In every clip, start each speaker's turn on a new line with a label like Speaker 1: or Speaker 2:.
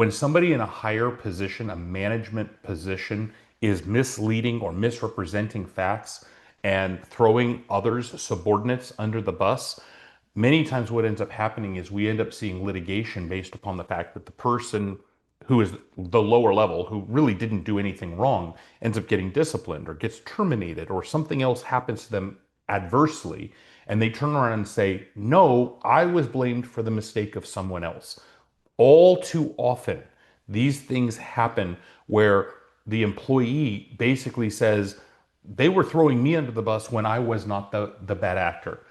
Speaker 1: when somebody in a higher position, a management position, is misleading or misrepresenting facts and throwing others, subordinates, under the bus, many times what ends up happening is we end up seeing litigation based upon the fact that the person who is the lower level, who really didn't do anything wrong, ends up getting disciplined or gets terminated or something else happens to them adversely. And they turn around and say, no, I was blamed for the mistake of someone else. All too often, these things happen where the employee basically says, they were throwing me under the bus when I was not the bad actor.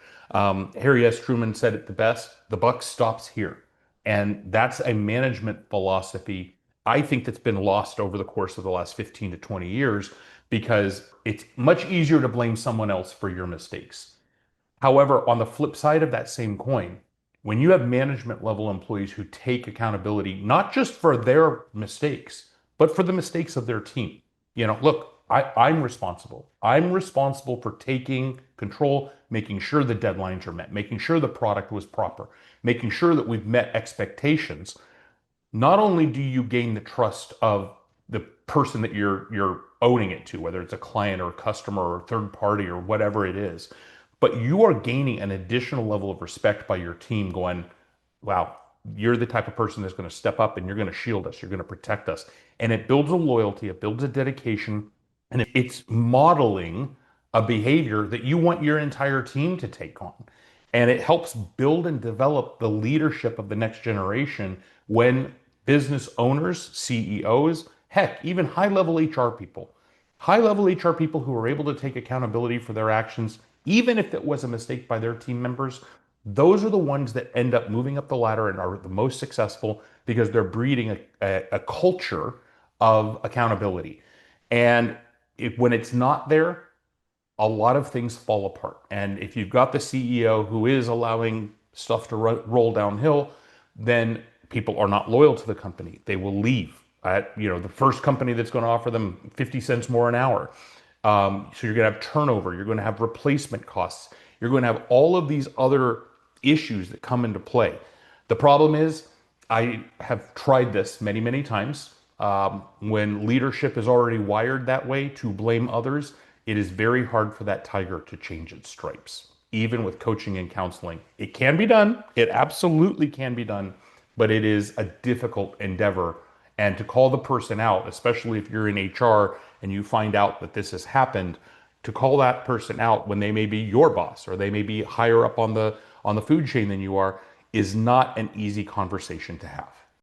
Speaker 1: Harry S. Truman said it the best, the buck stops here. And that's a management philosophy, I think, that's been lost over the course of the last 15 to 20 years because it's much easier to blame someone else for your mistakes. However, on the flip side of that same coin, when you have management level employees who take accountability, not just for their mistakes, but for the mistakes of their team, look, I'm responsible. I'm responsible for taking control, making sure the deadlines are met, making sure the product was proper, making sure that we've met expectations. Not only do you gain the trust of the person that you're owning it to, whether it's a client or a customer or a third party or whatever it is, but you are gaining an additional level of respect by your team going, wow, you're the type of person that's going to step up and you're going to shield us, you're going to protect us. And it builds a loyalty, it builds a dedication, and it's modeling a behavior that you want your entire team to take on. And it helps build and develop the leadership of the next generation when business owners, CEOs, heck, even high level HR people who are able to take accountability for their actions, even if it was a mistake by their team members, those are the ones that end up moving up the ladder and are the most successful because they're breeding a culture of accountability. And when it's not there, a lot of things fall apart. And if you've got the CEO who is allowing stuff to roll downhill, then people are not loyal to the company. They will leave at the first company that's going to offer them 50 cents more an hour. So you're going to have turnover. You're going to have replacement costs. You're going to have all of these other issues that come into play. The problem is, I have tried this many, many times. When leadership is already wired that way to blame others, it is very hard for that tiger to change its stripes, even with coaching and counseling. It can be done. It absolutely can be done, but it is a difficult endeavor. And to call the person out, especially if you're in HR and you find out that this has happened, to call that person out when they may be your boss or they may be higher up on the food chain than you are, is not an easy conversation to have.